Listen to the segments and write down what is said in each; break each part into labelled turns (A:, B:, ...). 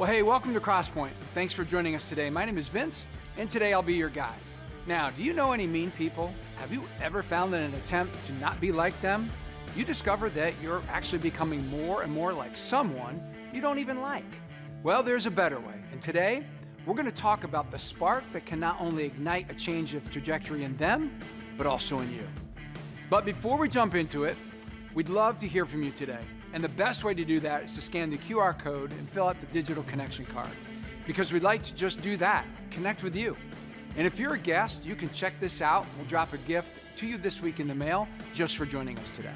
A: Well, hey, welcome to Crosspoint. Thanks for joining us today. My name is Vince, and today I'll be your guide. Now, do you know any mean people? Have you ever found that in an attempt to not be like them, you discover that you're actually becoming more and more like someone you don't even like? Well, there's a better way, and today we're going to talk about the spark that can not only ignite a change of trajectory in them, but also in you. But before we jump into it, we'd love to hear from you today. And the best way to do that is to scan the QR code and fill out the digital connection card. Because we'd like to just do that, connect with you. And if you're a guest, you can check this out. We'll drop a gift to you this week in the mail just for joining us today.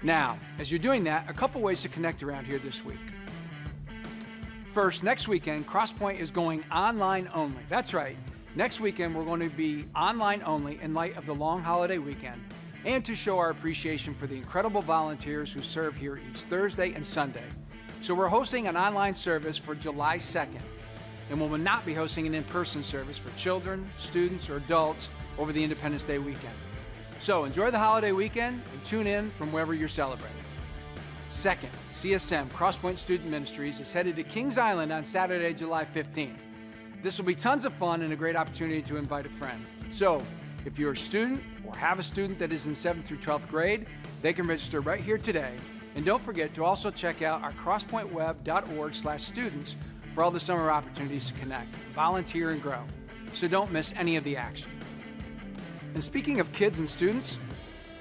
A: Now, as you're doing that, a couple ways to connect around here this week. First, next weekend, Crosspoint is going online only. That's right. Next weekend, we're going to be online only in light of the long holiday weekend, and to show our appreciation for the incredible volunteers who serve here each Thursday and Sunday. So we're hosting an online service for July 2nd, and we will not be hosting an in-person service for children, students, or adults over the Independence Day weekend. So enjoy the holiday weekend and tune in from wherever you're celebrating. Second, CSM, Crosspoint Student Ministries, is headed to Kings Island on Saturday, July 15th. This will be tons of fun and a great opportunity to invite a friend. So, if you're a student or have a student that is in 7th through 12th grade, they can register right here today. And don't forget to also check out our crosspointweb.org/students for all the summer opportunities to connect, volunteer, and grow. So don't miss any of the action. And speaking of kids and students,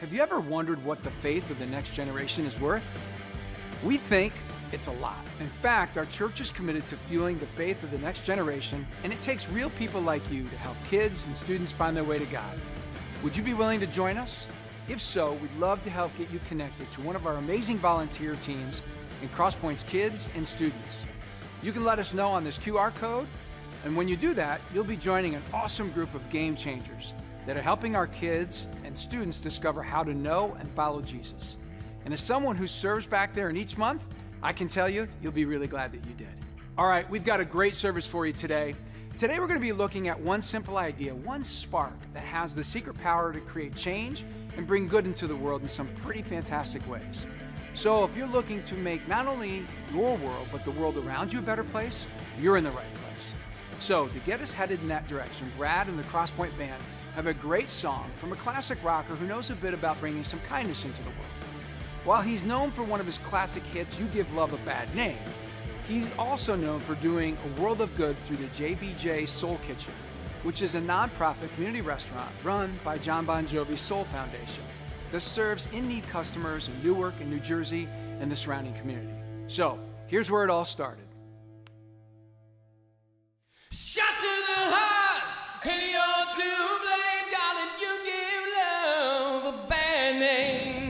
A: have you ever wondered what the faith of the next generation is worth? We think it's a lot. In fact, our church is committed to fueling the faith of the next generation, and it takes real people like you to help kids and students find their way to God. Would you be willing to join us? If so, we'd love to help get you connected to one of our amazing volunteer teams in Crosspoint's kids and students. You can let us know on this QR code, and when you do that, you'll be joining an awesome group of game changers that are helping our kids and students discover how to know and follow Jesus. And as someone who serves back there in each month, I can tell you, you'll be really glad that you did. All right, we've got a great service for you today. Today we're going to be looking at one simple idea, one spark that has the secret power to create change and bring good into the world in some pretty fantastic ways. So if you're looking to make not only your world, but the world around you a better place, you're in the right place. So to get us headed in that direction, Brad and the Crosspoint Band have a great song from a classic rocker who knows a bit about bringing some kindness into the world. While he's known for one of his classic hits, You Give Love a Bad Name, he's also known for doing a world of good through the JBJ Soul Kitchen, which is a nonprofit community restaurant run by John Bon Jovi's Soul Foundation that serves in-need customers in Newark and New Jersey and the surrounding community. So, here's where it all started.
B: Shot to the heart, and you're to blame, darling. You give love a bad name.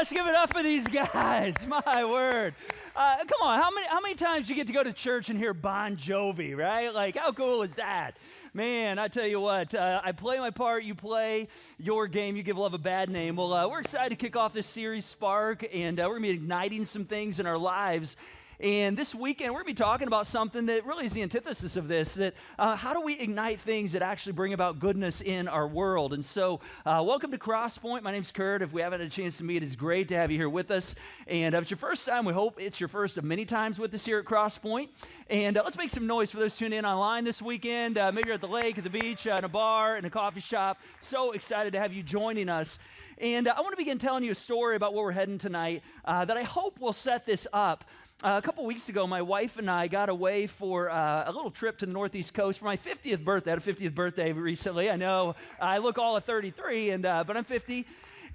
C: Let's give it up for these guys. My word. Come on, how many times you get to go to church and hear Bon Jovi, right? Like, how cool is that? Man, I tell you what, I play my part, you play your game, you give love a bad name. Well, we're excited to kick off this series, Spark, and we're going to be igniting some things in our lives. And this weekend, we're going to be talking about something that really is the antithesis of this, that how do we ignite things that actually bring about goodness in our world? And so, welcome to Crosspoint. My name's Curt. If we haven't had a chance to meet, it's great to have you here with us. And if it's your first time, we hope it's your first of many times with us here at Crosspoint. And let's make some noise for those tuning in online this weekend. Maybe you're at the lake, at the beach, in a bar, in a coffee shop. So excited to have you joining us. And I want to begin telling you a story about where we're heading tonight that I hope will set this up. A couple weeks ago, my wife and I got away for a little trip to the Northeast coast for my 50th birthday. I had a 50th birthday recently. I know I look all at 33, but I'm 50.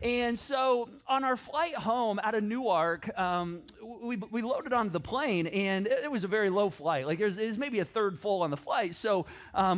C: And so on our flight home out of Newark, we loaded onto the plane, and it was a very low flight. Like there's maybe a third full on the flight. So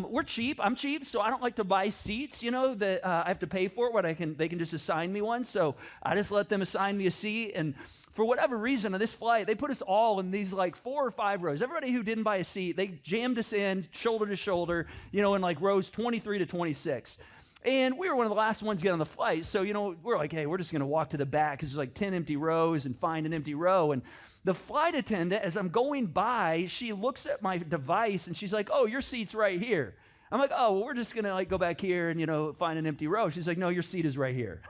C: we're cheap. I'm cheap, so I don't like to buy seats, that I have to pay for it. They can just assign me one. So I just let them assign me a seat, and for whatever reason on this flight, they put us all in these like 4 or 5 rows. Everybody who didn't buy a seat, they jammed us in shoulder to shoulder, in like rows 23 to 26. And we were one of the last ones to get on the flight. So, we're like, hey, we're just going to walk to the back because there's like 10 empty rows and find an empty row. And the flight attendant, as I'm going by, she looks at my device and she's like, oh, your seat's right here. I'm like, oh, well, we're just going to like go back here and, find an empty row. She's like, no, your seat is right here.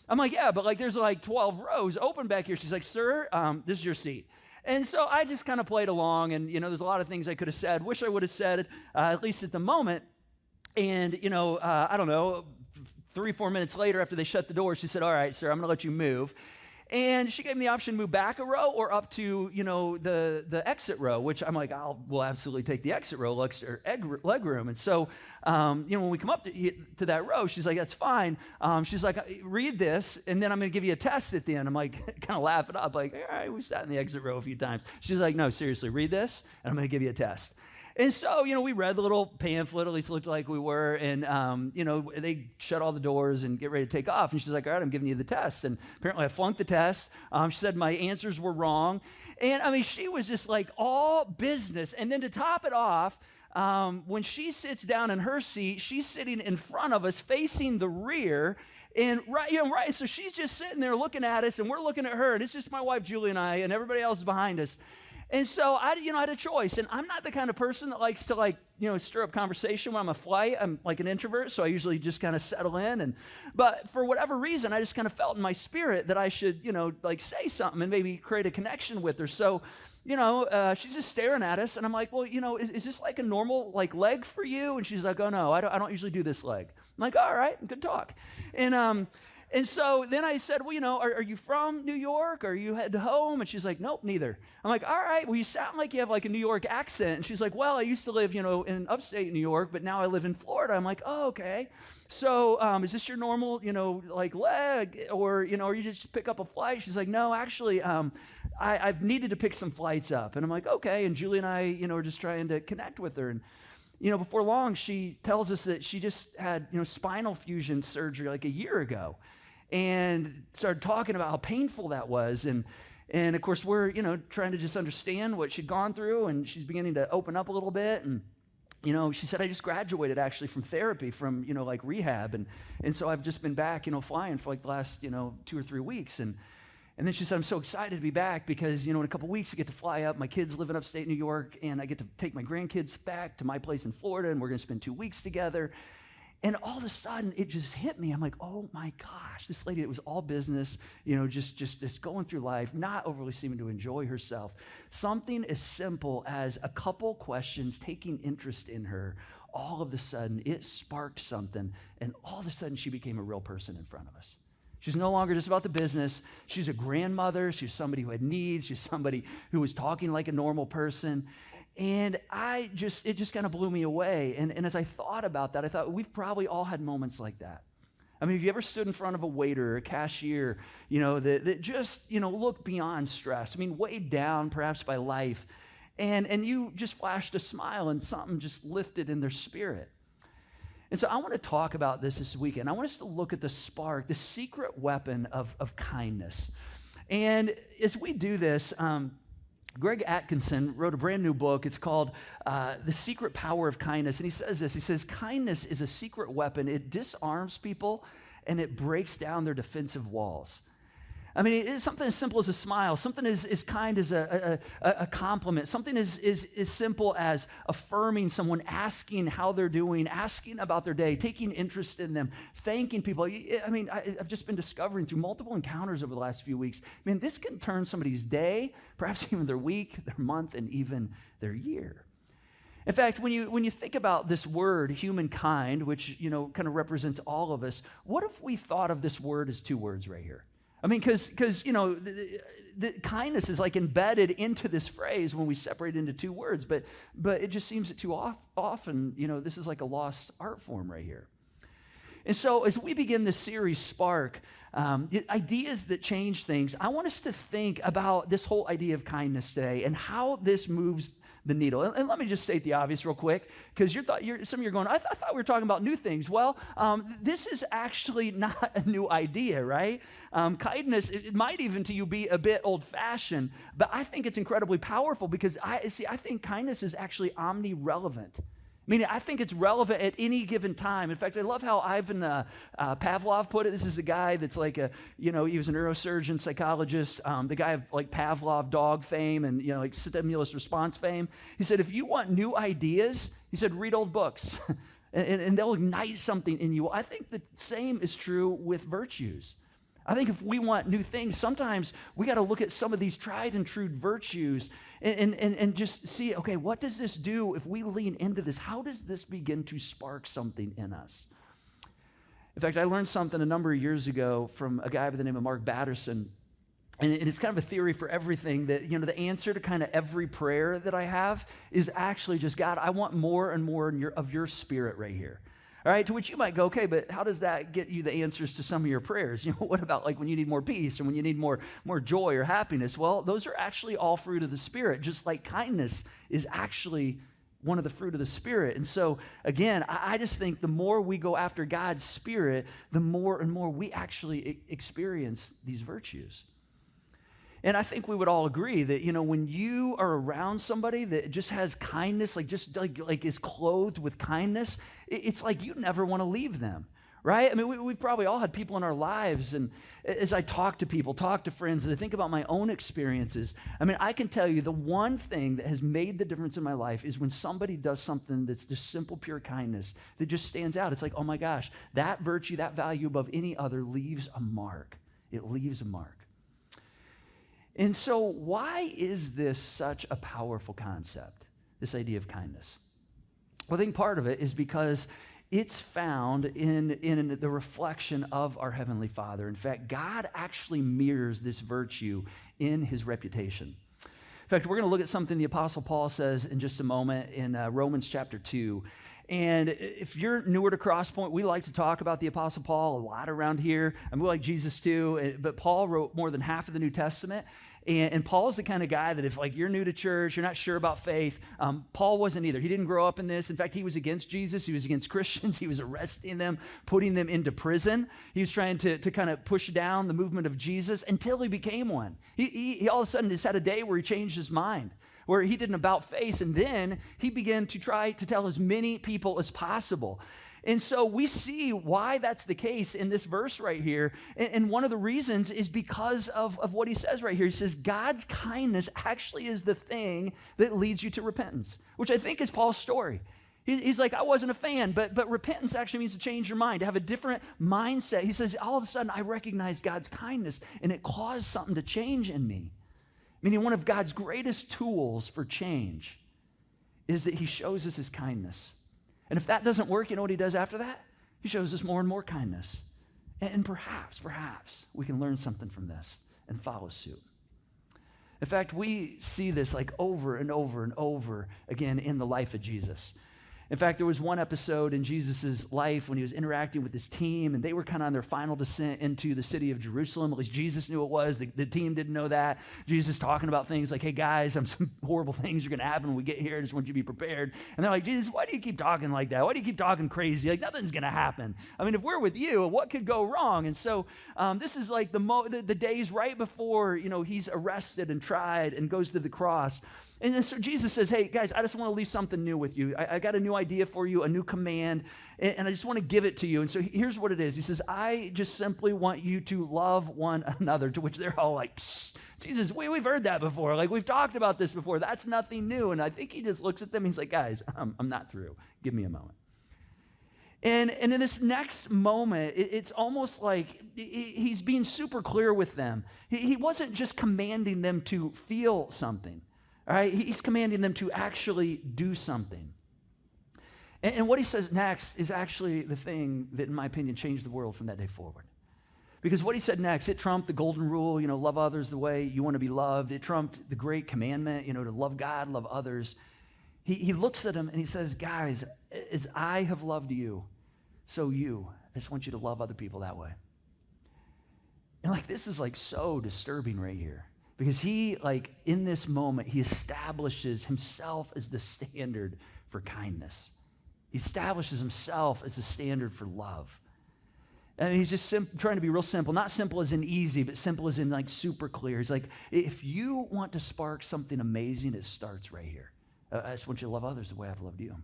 C: I'm like, yeah, but like there's like 12 rows open back here. She's like, sir, this is your seat. And so I just kind of played along, and, there's a lot of things I could have said. Wish I would have said it, at least at the moment. And, I don't know, 3-4 minutes later after they shut the door, she said, all right, sir, I'm going to let you move. And she gave me the option to move back a row or up to, the exit row, which I'm like, we'll absolutely take the exit row, leg room. And so, when we come up to that row, she's like, that's fine. She's like, read this, and then I'm going to give you a test at the end. I'm like, kind of laughing up, like, all right, we sat in the exit row a few times. She's like, no, seriously, read this, and I'm going to give you a test. And so, we read the little pamphlet, at least it looked like we were, and, they shut all the doors and get ready to take off. And she's like, all right, I'm giving you the test. And apparently I flunked the test. She said my answers were wrong. And, she was just like all business. And then to top it off, when she sits down in her seat, she's sitting in front of us facing the rear. And right, so she's just sitting there looking at us, and we're looking at her, and it's just my wife, Julie, and I, and everybody else is behind us. And so I had a choice, and I'm not the kind of person that likes to stir up conversation when I'm on a flight. I'm like an introvert, so I usually just kind of settle in. But for whatever reason, I just kind of felt in my spirit that I should, say something and maybe create a connection with her. So, she's just staring at us, and I'm like, well, is this like a normal leg for you? And she's like, oh no, I don't usually do this leg. I'm like, all right, good talk. And so then I said, well, are you from New York? Or are you head home? And she's like, nope, neither. I'm like, all right, well, you sound like you have like a New York accent. And she's like, well, I used to live, in upstate New York, but now I live in Florida. I'm like, oh, okay. So is this your normal, leg? Or, or you just pick up a flight? She's like, no, actually, I've needed to pick some flights up. And I'm like, okay. And Julie and I, are just trying to connect with her. And before long, she tells us that she just had, spinal fusion surgery like a year ago, and started talking about how painful that was. And of course, we're, trying to just understand what she'd gone through, and she's beginning to open up a little bit. And, she said, I just graduated actually from therapy, from, rehab. And so I've just been back, flying for the last, 2 or 3 weeks. And then she said, I'm so excited to be back because, in a couple weeks I get to fly up. My kids live in upstate New York, and I get to take my grandkids back to my place in Florida, and we're going to spend 2 weeks together. And all of a sudden, it just hit me. I'm like, oh my gosh, this lady that was all business, just going through life, not overly seeming to enjoy herself. Something as simple as a couple questions, taking interest in her, all of a sudden, it sparked something, and all of a sudden, she became a real person in front of us. She's no longer just about the business. She's a grandmother. She's somebody who had needs. She's somebody who was talking like a normal person. And it just kind of blew me away. And as I thought about that, I thought we've probably all had moments like that. I mean, have you ever stood in front of a waiter or a cashier, that just, looked beyond stress? I mean, weighed down perhaps by life. And you just flashed a smile and something just lifted in their spirit. And so I want to talk about this weekend. I want us to look at the spark, the secret weapon of kindness. And as we do this, Greg Atkinson wrote a brand new book. It's called The Secret Power of Kindness. And he says this, he says, kindness is a secret weapon. It disarms people and it breaks down their defensive walls. I mean, it's something as simple as a smile, something as kind as a compliment, something as simple as affirming someone, asking how they're doing, asking about their day, taking interest in them, thanking people. I mean, I've just been discovering through multiple encounters over the last few weeks, I mean, this can turn somebody's day, perhaps even their week, their month, and even their year. In fact, when you think about this word, humankind, which, kind of represents all of us, what if we thought of this word as two words right here? I mean, because the kindness is like embedded into this phrase when we separate it into two words, but it just seems that too often, this is like a lost art form right here. And so as we begin this series, Spark, ideas that change things, I want us to think about this whole idea of kindness today and how this moves the needle. And let me just state the obvious real quick, because some of you are going, I thought we were talking about new things. Well, this is actually not a new idea, right? Kindness, it might even to you be a bit old-fashioned, but I think it's incredibly powerful because I think kindness is actually omni-relevant. Meaning, I think it's relevant at any given time. In fact, I love how Ivan Pavlov put it. This is a guy that's like he was a neurosurgeon, psychologist, the guy of like Pavlov dog fame and, like stimulus response fame. He said, if you want new ideas, he said, read old books and they'll ignite something in you. I think the same is true with virtues. I think if we want new things, sometimes we got to look at some of these tried and true virtues and just see, okay, what does this do if we lean into this? How does this begin to spark something in us? In fact, I learned something a number of years ago from a guy by the name of Mark Batterson, and it's kind of a theory for everything that, the answer to kind of every prayer that I have is actually just, God, I want more and more of your spirit right here. All right, to which you might go, okay, but how does that get you the answers to some of your prayers? What about like when you need more peace or when you need more joy or happiness? Well, those are actually all fruit of the Spirit, just like kindness is actually one of the fruit of the Spirit. And so, again, I just think the more we go after God's Spirit, the more and more we actually experience these virtues. And I think we would all agree that, when you are around somebody that just has kindness, like is clothed with kindness, it's like you never want to leave them, right? I mean, we've probably all had people in our lives, and as I talk to friends, as I think about my own experiences, I mean, I can tell you the one thing that has made the difference in my life is when somebody does something that's just simple, pure kindness that just stands out. It's like, oh my gosh, that virtue, that value above any other leaves a mark. It leaves a mark. And so why is this such a powerful concept, this idea of kindness? Well, I think part of it is because it's found in the reflection of our Heavenly Father. In fact, God actually mirrors this virtue in his reputation. In fact, we're going to look at something the Apostle Paul says in just a moment in Romans chapter 2. And if you're newer to Crosspoint, we like to talk about the Apostle Paul a lot around here. I mean, we like Jesus too, but Paul wrote more than half of the New Testament. And Paul's the kind of guy that if like you're new to church, you're not sure about faith, Paul wasn't either. He didn't grow up in this. In fact, he was against Jesus. He was against Christians. He was arresting them, putting them into prison. He was trying to kind of push down the movement of Jesus until he became one. He all of a sudden just had a day where he changed his mind, where he did an about face, and then he began to try to tell as many people as possible. And so we see why that's the case in this verse right here. And one of the reasons is because of what he says right here. He says, God's kindness actually is the thing that leads you to repentance, which I think is Paul's story. He's like, I wasn't a fan, but repentance actually means to change your mind, to have a different mindset. He says, all of a sudden, I recognize God's kindness, and it caused something to change in me. Meaning one of God's greatest tools for change is that he shows us his kindness. And if that doesn't work, you know what he does after that? He shows us more and more kindness. And perhaps we can learn something from this and follow suit. In fact, we see this like over and over and over again in the life of Jesus. In fact, there was one episode in Jesus' life when he was interacting with his team, and they were kind of on their final descent into the city of Jerusalem. At least Jesus knew it was. The team didn't know that. Jesus talking about things like, hey, guys, some horrible things are going to happen when we get here. I just want you to be prepared. And they're like, Jesus, why do you keep talking like that? Why do you keep talking crazy? Like, nothing's going to happen. I mean, if we're with you, what could go wrong? And so this is like the days right before, he's arrested and tried and goes to the cross. And then so Jesus says, hey, guys, I just want to leave something new with you. I got a new idea for you, a new command, and I just want to give it to you. And so here's what it is. He says, I just simply want you to love one another, to which they're all like, Jesus, we've heard that before. Like, we've talked about this before. That's nothing new. And I think he just looks at them. He's like, guys, I'm not through. Give me a moment. And in this next moment, it's almost like he's being super clear with them. He wasn't just commanding them to feel something. All right, he's commanding them to actually do something. And what he says next is actually the thing that, in my opinion, changed the world from that day forward. Because what he said next, it trumped the golden rule, love others the way you want to be loved. It trumped the great commandment, to love God, love others. He looks at them and he says, guys, as I have loved you, so I just want you to love other people that way. And this is so disturbing right here. Because he, in this moment, he establishes himself as the standard for kindness. He establishes himself as the standard for love. And he's just trying to be real simple. Not simple as in easy, but simple as in super clear. He's like, if you want to spark something amazing, it starts right here. I just want you to love others the way I've loved you.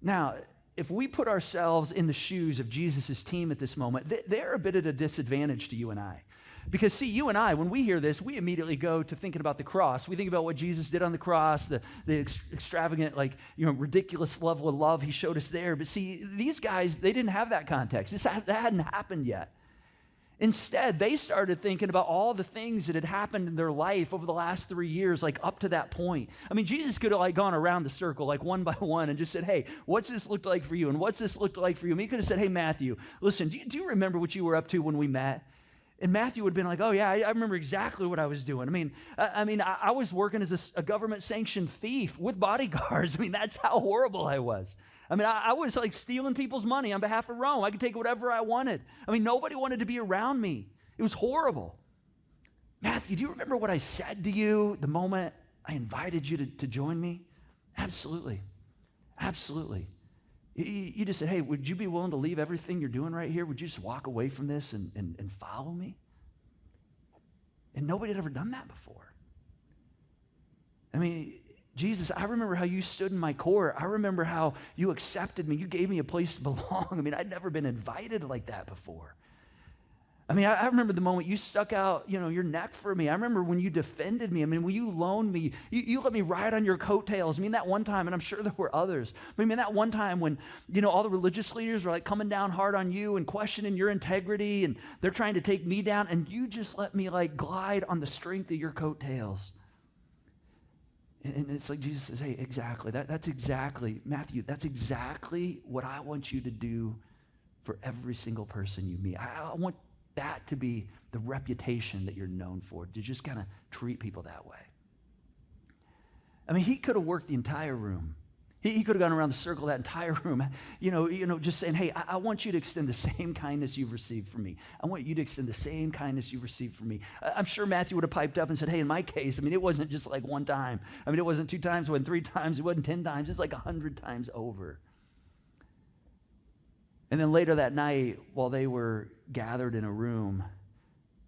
C: Now, if we put ourselves in the shoes of Jesus' team at this moment, they're a bit at a disadvantage to you and I. Because see, you and I, when we hear this, we immediately go to thinking about the cross. We think about what Jesus did on the cross, the extravagant, ridiculous level of love he showed us there. But see, these guys, they didn't have that context. That hadn't happened yet. Instead, they started thinking about all the things that had happened in their life over the last 3 years, up to that point. I mean, Jesus could have gone around the circle, one by one, and just said, hey, what's this looked like for you? And what's this looked like for you? And he could have said, hey, Matthew, listen, do you remember what you were up to when we met? And Matthew would have been like, oh, yeah, I remember exactly what I was doing. I was working as a government-sanctioned thief with bodyguards. That's how horrible I was. I was stealing people's money on behalf of Rome. I could take whatever I wanted. Nobody wanted to be around me. It was horrible. Matthew, do you remember what I said to you the moment I invited you to join me? Absolutely. Absolutely. You just said, hey, would you be willing to leave everything you're doing right here? Would you just walk away from this and follow me? And nobody had ever done that before. Jesus, I remember how you stood in my court. I remember how you accepted me. You gave me a place to belong. I'd never been invited like that before. I remember the moment you stuck out, your neck for me. I remember when you defended me. When you loaned me, you let me ride on your coattails. That one time, and I'm sure there were others. That one time when, all the religious leaders were coming down hard on you and questioning your integrity, and they're trying to take me down, and you just let me glide on the strength of your coattails. And it's Jesus says, hey, exactly. That's exactly, Matthew, that's exactly what I want you to do for every single person you meet. I want that to be the reputation that you're known for, to just kind of treat people that way. He could have worked the entire room. He could have gone around the circle of that entire room, just saying, hey, I want you to extend the same kindness you've received from me. I want you to extend the same kindness you've received from me. I'm sure Matthew would have piped up and said, hey, in my case, it wasn't just one time. It wasn't 2 times, it wasn't 3 times, it wasn't 10 times, it's 100 times over. And then later that night, while they were gathered in a room,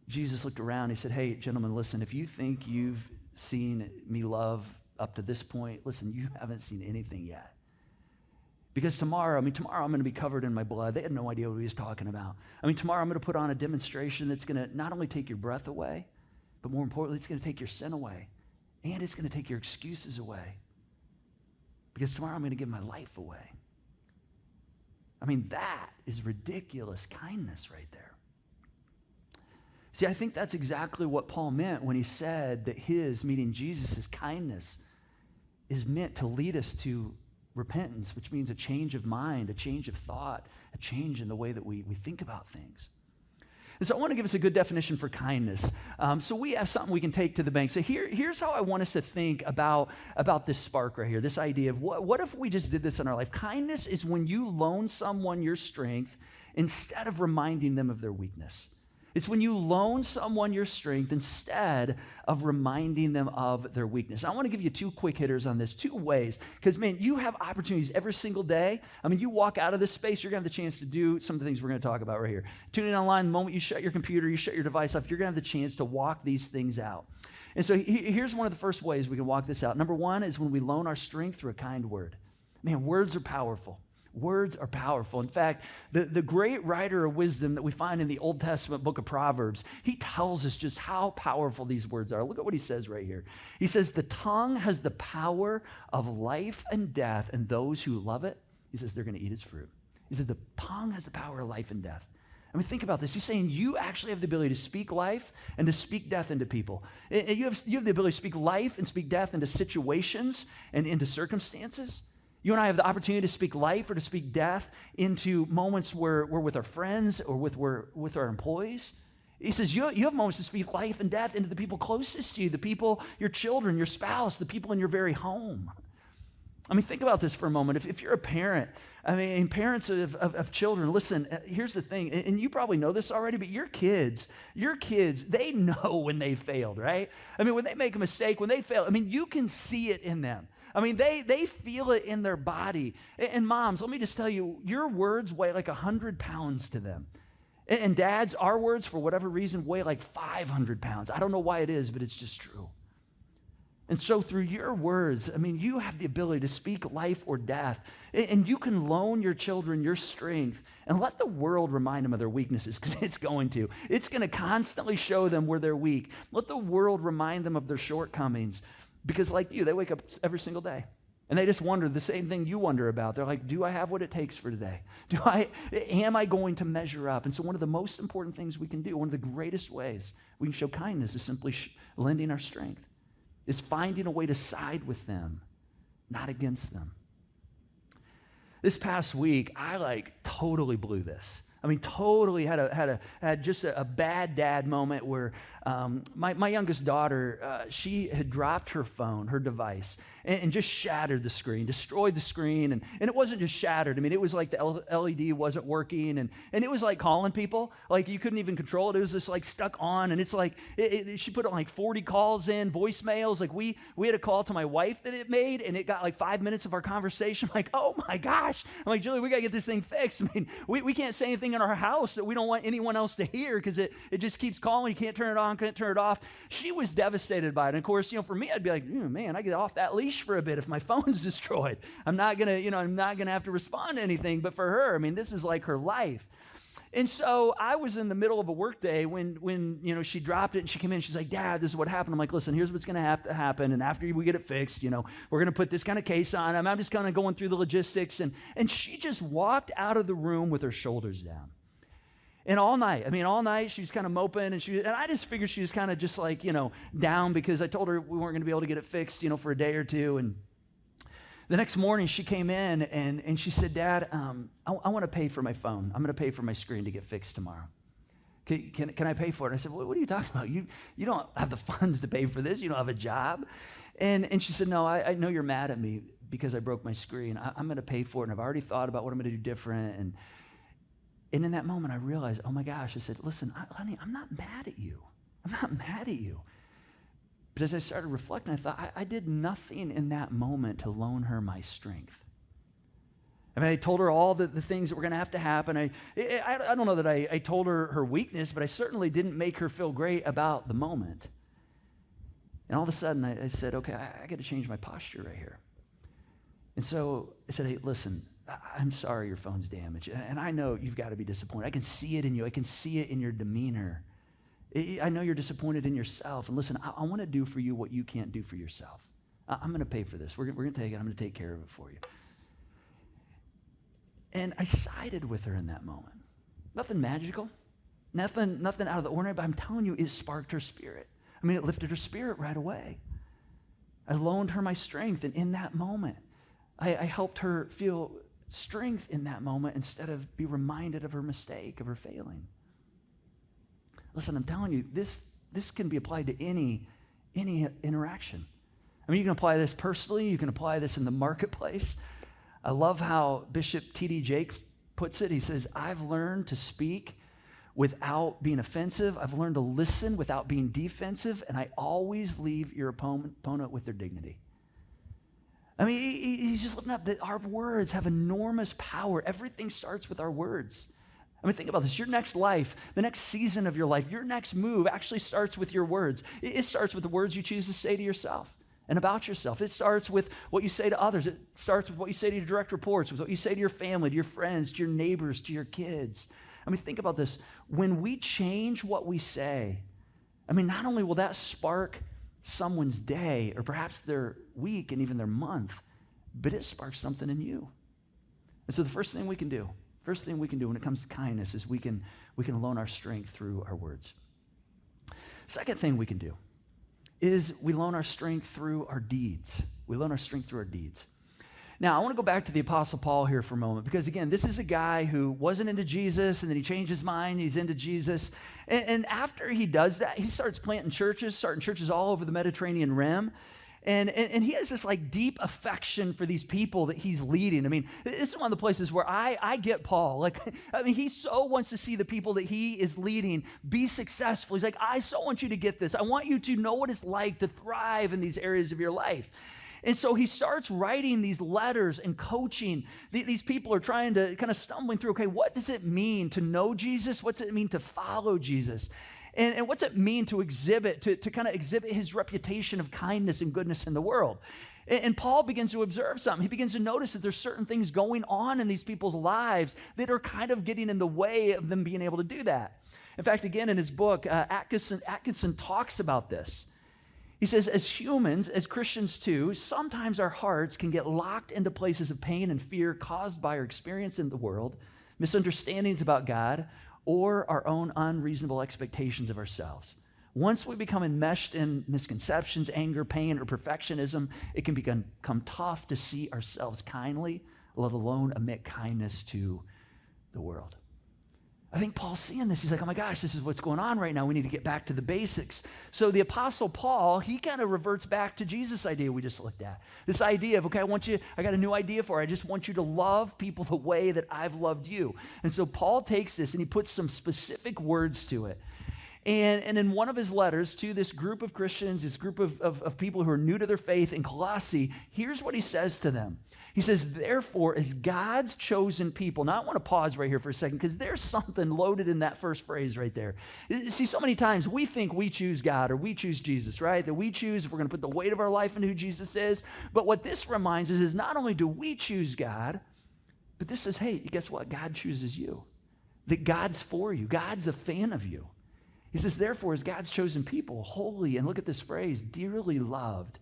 C: Jesus looked around. He said, hey, gentlemen, listen, if you think you've seen me love up to this point, listen, you haven't seen anything yet. Because tomorrow I'm going to be covered in my blood. They had no idea what he was talking about. Tomorrow I'm going to put on a demonstration that's going to not only take your breath away, but more importantly, it's going to take your sin away. And it's going to take your excuses away. Because tomorrow I'm going to give my life away. That is ridiculous kindness right there. See, I think that's exactly what Paul meant when he said that his, meaning Jesus' kindness, is meant to lead us to repentance, which means a change of mind, a change of thought, a change in the way that we think about things. And so I want to give us a good definition for kindness. So we have something we can take to the bank. So here's how I want us to think about this spark right here, this idea of what if we just did this in our life? Kindness is when you loan someone your strength instead of reminding them of their weakness. It's when you loan someone your strength instead of reminding them of their weakness. I want to give you 2 quick hitters on this, 2 ways, because, man, you have opportunities every single day. I mean, you walk out of this space, you're going to have the chance to do some of the things we're going to talk about right here. Tuning online, the moment you shut your computer, you shut your device off, you're going to have the chance to walk these things out. And so here's one of the first ways we can walk this out. Number 1 is when we loan our strength through a kind word. Man, words are powerful. Words are powerful. In fact, the great writer of wisdom that we find in the Old Testament book of Proverbs, he tells us just how powerful these words are. Look at what he says right here. He says, the tongue has the power of life and death, and those who love it, he says, they're going to eat its fruit. He said, the tongue has the power of life and death. I mean, think about this. He's saying you actually have the ability to speak life and to speak death into people. And you have the ability to speak life and speak death into situations and into circumstances. You and I have the opportunity to speak life or to speak death into moments where we're with our friends or with our employees. He says you have moments to speak life and death into the people closest to you, the people, your children, your spouse, the people in your very home. I mean, think about this for a moment. If you're a parent, I mean, parents of children, listen, here's the thing, and you probably know this already, but your kids, they know when they failed, right? I mean, when they make a mistake, when they fail, I mean, you can see it in them. I mean, they feel it in their body. And moms, let me just tell you, your words weigh like 100 pounds to them. And dads, our words, for whatever reason, weigh like 500 pounds. I don't know why it is, but it's just true. And so through your words, I mean, you have the ability to speak life or death. And you can loan your children your strength and let the world remind them of their weaknesses, because it's going to. It's going to constantly show them where they're weak. Let the world remind them of their shortcomings. Because like you, they wake up every single day and they just wonder the same thing you wonder about. They're like, do I have what it takes for today? Am I going to measure up? And so one of the most important things we can do, one of the greatest ways we can show kindness is simply lending our strength, is finding a way to side with them, not against them. This past week, I totally blew this. I mean, totally had just a bad dad moment where my youngest daughter, she had dropped her phone, her device, and just shattered the screen, destroyed the screen. And it wasn't just shattered. I mean, it was like the LED wasn't working, and it was like calling people. Like, you couldn't even control it. It was just like stuck on, and it's like, she put like 40 calls in, voicemails. Like, we had a call to my wife that it made, and it got like 5 minutes of our conversation. I'm like, oh my gosh. I'm like, Julie, we got to get this thing fixed. I mean, we can't say anything in our house that we don't want anyone else to hear, because it just keeps calling. You can't turn it on, can't turn it off. She was devastated by it. And of course, for me, I'd be like, man, I get off that leash for a bit if my phone's destroyed. I'm not gonna have to respond to anything. But for her, I mean, this is like her life. And so I was in the middle of a work day when she dropped it, and she came in. She's like, Dad, this is what happened. I'm like, listen, here's what's going to have to happen. And after we get it fixed, we're going to put this kind of case on. I'm just kind of going through the logistics. And she just walked out of the room with her shoulders down. And all night, she's kind of moping, and I just figured she was kind of just like, down, because I told her we weren't going to be able to get it fixed, for a day or two. And the next morning she came in and she said, Dad, I want to pay for my phone. I'm going to pay for my screen to get fixed tomorrow. Can I pay for it? And I said, what are you talking about? You don't have the funds to pay for this. You don't have a job. And she said, no, I know you're mad at me because I broke my screen. I'm going to pay for it, and I've already thought about what I'm going to do different. And in that moment, I realized, oh my gosh, I said, listen, honey, I'm not mad at you. I'm not mad at you. But as I started reflecting, I thought, I did nothing in that moment to loan her my strength. I mean, I told her all the things that were going to have to happen. I don't know that I told her weakness, but I certainly didn't make her feel great about the moment. And all of a sudden, I said, okay, I got to change my posture right here. And so I said, hey, listen, I'm sorry your phone's damaged. And I know you've got to be disappointed. I can see it in you. I can see it in your demeanor. I know you're disappointed in yourself. And listen, I want to do for you what you can't do for yourself. I'm going to pay for this. We're going to take it. I'm going to take care of it for you. And I sided with her in that moment. Nothing magical. Nothing out of the ordinary. But I'm telling you, it sparked her spirit. I mean, it lifted her spirit right away. I loaned her my strength. And in that moment, I helped her feel strength in that moment instead of be reminded of her mistake, of her failing. Listen, I'm telling you, this can be applied to any interaction. I mean, you can apply this personally. You can apply this in the marketplace. I love how Bishop T.D. Jakes puts it. He says, I've learned to speak without being offensive. I've learned to listen without being defensive, and I always leave your opponent with their dignity. I mean, he's just looking up that our words have enormous power. Everything starts with our words. I mean, think about this. Your next life, the next season of your life, your next move actually starts with your words. It starts with the words you choose to say to yourself and about yourself. It starts with what you say to others. It starts with what you say to your direct reports, with what you say to your family, to your friends, to your neighbors, to your kids. I mean, think about this. When we change what we say, I mean, not only will that spark someone's day or perhaps their week and even their month, but it sparks something in you. And so the first thing we can do when it comes to kindness is we can loan our strength through our words. Second thing we can do is we loan our strength through our deeds. We loan our strength through our deeds. Now, I want to go back to the Apostle Paul here for a moment because, again, this is a guy who wasn't into Jesus, and then he changed his mind. He's into Jesus. And after he does that, he starts starting churches all over the Mediterranean Rim. And he has this like deep affection for these people that he's leading. I mean, this is one of the places where I get Paul. Like, I mean, he so wants to see the people that he is leading be successful. He's like, I so want you to get this. I want you to know what it's like to thrive in these areas of your life. And so he starts writing these letters and coaching. These people are trying to kind of stumbling through, okay, what does it mean to know Jesus? What's it mean to follow Jesus? And what's it mean to exhibit, to kind of exhibit his reputation of kindness and goodness in the world? And Paul begins to observe something. He begins to notice that there's certain things going on in these people's lives that are kind of getting in the way of them being able to do that. In fact, again, in his book, Atkinson talks about this. He says, as humans, as Christians too, sometimes our hearts can get locked into places of pain and fear caused by our experience in the world, misunderstandings about God, or our own unreasonable expectations of ourselves. Once we become enmeshed in misconceptions, anger, pain, or perfectionism, it can become tough to see ourselves kindly, let alone emit kindness to the world. I think Paul's seeing this. He's like, oh my gosh, this is what's going on right now. We need to get back to the basics. So the Apostle Paul, he kind of reverts back to Jesus' idea we just looked at. This idea of, okay, I got a new idea for it. I just want you to love people the way that I've loved you. And so Paul takes this and he puts some specific words to it. And in one of his letters to this group of Christians, this group of people who are new to their faith in Colossae, here's what he says to them. He says, therefore, as God's chosen people. Now, I want to pause right here for a second because there's something loaded in that first phrase right there. See, so many times we think we choose God or we choose Jesus, right? That we choose if we're going to put the weight of our life into who Jesus is. But what this reminds us is not only do we choose God, but this says, hey, guess what? God chooses you. That God's for you. God's a fan of you. He says, therefore, as God's chosen people, holy, and look at this phrase, dearly loved.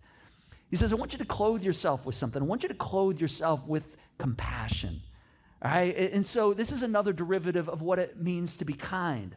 C: He says, I want you to clothe yourself with something. I want you to clothe yourself with compassion. All right? And so this is another derivative of what it means to be kind.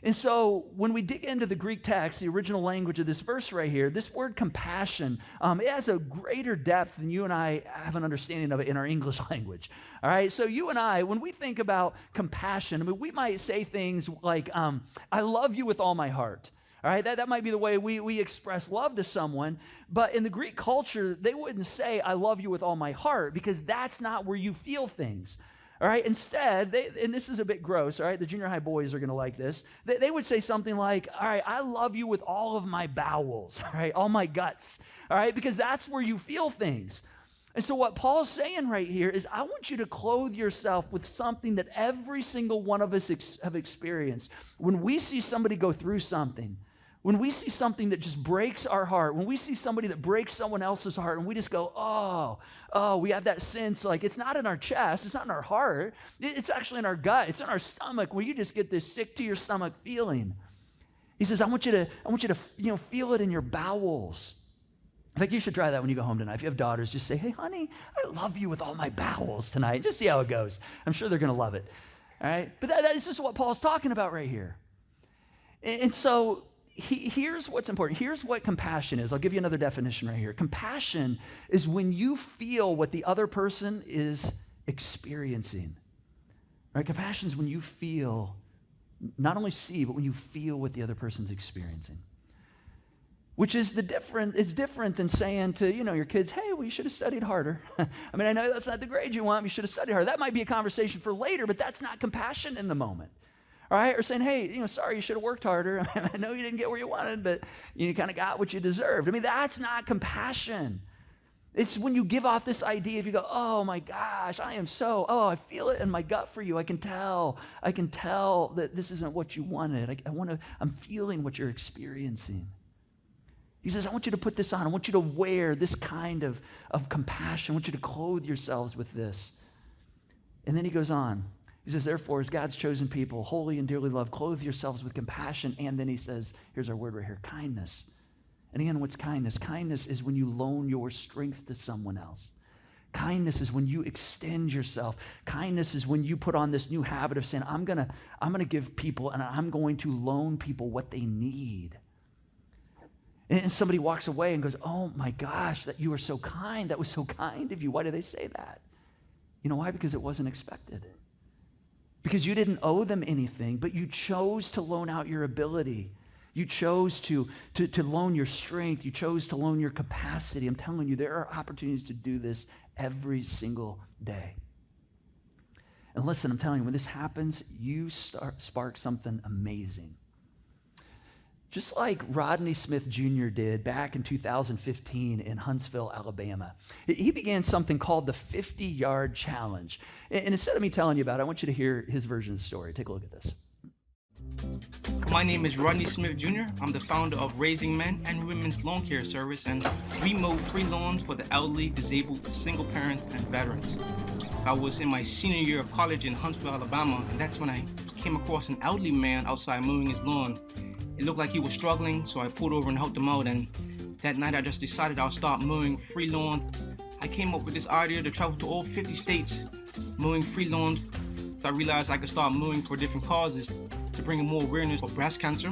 C: And so when we dig into the Greek text, the original language of this verse right here, this word compassion, it has a greater depth than you and I have an understanding of it in our English language. All right, so you and I, when we think about compassion, I mean, we might say things like, I love you with all my heart. All right, that might be the way we express love to someone. But in the Greek culture, they wouldn't say, I love you with all my heart, because that's not where you feel things. All right, instead, and this is a bit gross, all right, the junior high boys are going to like this. They would say something like, all right, I love you with all of my bowels, all right, all my guts, all right, because that's where you feel things. And so what Paul's saying right here is, I want you to clothe yourself with something that every single one of us have experienced. When we see somebody go through something, when we see something that just breaks our heart, when we see somebody that breaks someone else's heart, and we just go, oh, we have that sense, like it's not in our chest, it's not in our heart, it's actually in our gut, it's in our stomach, where you just get this sick to your stomach feeling. He says, I want you to feel it in your bowels. In fact, you should try that when you go home tonight. If you have daughters, just say, hey, honey, I love you with all my bowels tonight. Just see how it goes. I'm sure they're going to love it. All right? But this is what Paul's talking about right here. And so here's what's important. Here's what compassion is. I'll give you another definition right here. Compassion is when you feel what the other person is experiencing. Right? Compassion is when you feel not only see, but when you feel what the other person's experiencing. Which is it's different than saying to, your kids, hey, well, you should have studied harder. I mean, I know that's not the grade you want, but you should have studied harder. That might be a conversation for later, but that's not compassion in the moment. All right? Or saying, hey, sorry, you should have worked harder. I know you didn't get where you wanted, but you kind of got what you deserved. I mean, that's not compassion. It's when you give off this idea of you go, oh my gosh, I I feel it in my gut for you. I can tell that this isn't what you wanted. I'm feeling what you're experiencing. He says, I want you to put this on. I want you to wear this kind of compassion. I want you to clothe yourselves with this. And then he goes on. He says, therefore, as God's chosen people, holy and dearly loved, clothe yourselves with compassion. And then he says, here's our word right here, kindness. And again, what's kindness? Kindness is when you loan your strength to someone else. Kindness is when you extend yourself. Kindness is when you put on this new habit of saying, I'm gonna give people and I'm going to loan people what they need. And somebody walks away and goes, oh my gosh, that you are so kind. That was so kind of you. Why did they say that? You know why? Because it wasn't expected. Because you didn't owe them anything, but you chose to loan out your ability. You chose to loan your strength. You chose to loan your capacity. I'm telling you, there are opportunities to do this every single day. And listen, I'm telling you, when this happens, you spark something amazing. Just like Rodney Smith Jr. did back in 2015 in Huntsville, Alabama. He began something called the 50-yard challenge. And instead of me telling you about it, I want you to hear his version of the story. Take a look at this.
D: My name is Rodney Smith Jr. I'm the founder of Raising Men and Women's Lawn Care Service, and we mow free lawns for the elderly, disabled, single parents, and veterans. I was in my senior year of college in Huntsville, Alabama, and that's when I came across an elderly man outside mowing his lawn. It looked like he was struggling, so I pulled over and helped him out, and that night I just decided I'll start mowing free lawns. I came up with this idea to travel to all 50 states, mowing free lawns. I realized I could start mowing for different causes to bring more awareness for breast cancer.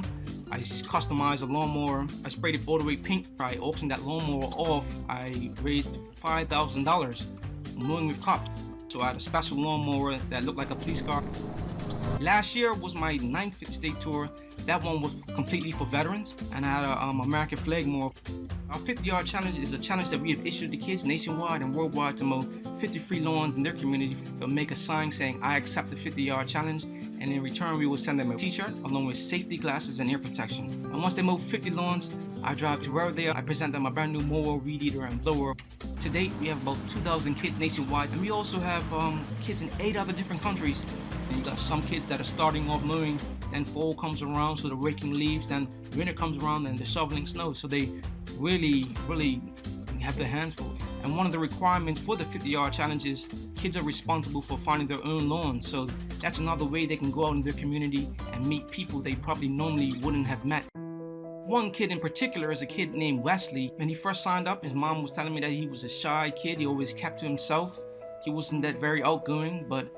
D: I customized a lawnmower. I sprayed it all the way pink. I auctioned that lawnmower off. I raised $5,000 mowing with cops. So I had a special lawnmower that looked like a police car. Last year was my 9th 50 state tour. That one was completely for veterans, and I had an American flag mower. Our 50-yard challenge is a challenge that we have issued to kids nationwide and worldwide to mow 50 free lawns in their community. They'll make a sign saying, I accept the 50-yard challenge, and in return we will send them a t-shirt along with safety glasses and ear protection. And once they mow 50 lawns, I drive to wherever they are. I present them a brand new mower, weed eater, and blower. To date, we have about 2,000 kids nationwide, and we also have kids in 8 other different countries. And you got some kids that are starting off mowing, then fall comes around, so they're raking leaves, then winter comes around and they're shoveling snow. So they really have their hands full. And one of the requirements for the 50-yard challenge is kids are responsible for finding their own lawns. So that's another way they can go out in their community and meet people they probably normally wouldn't have met. One kid in particular is a kid named Wesley. When he first signed up, his mom was telling me that he was a shy kid. He always kept to himself. He wasn't that very outgoing, but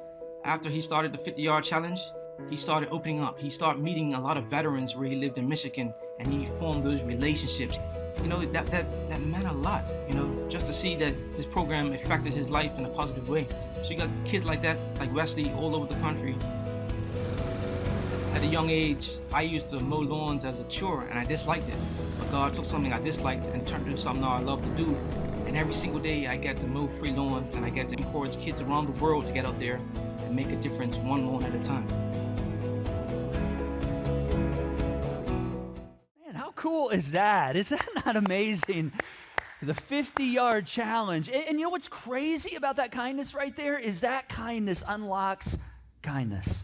D: after he started the 50-yard challenge, he started opening up. He started meeting a lot of veterans where he lived in Michigan, and he formed those relationships. You know, that meant a lot, you know, just to see that this program affected his life in a positive way. So you got kids like that, like Wesley, all over the country. At a young age, I used to mow lawns as a chore, and I disliked it. But God took something I disliked and turned it into something I love to do. And every single day, I get to mow free lawns, and I get to encourage kids around the world to get out there and make a difference one lawn at a time.
C: Man, how cool is that? Is that not amazing? The 50-yard challenge. And you know what's crazy about that kindness right there is that kindness unlocks kindness.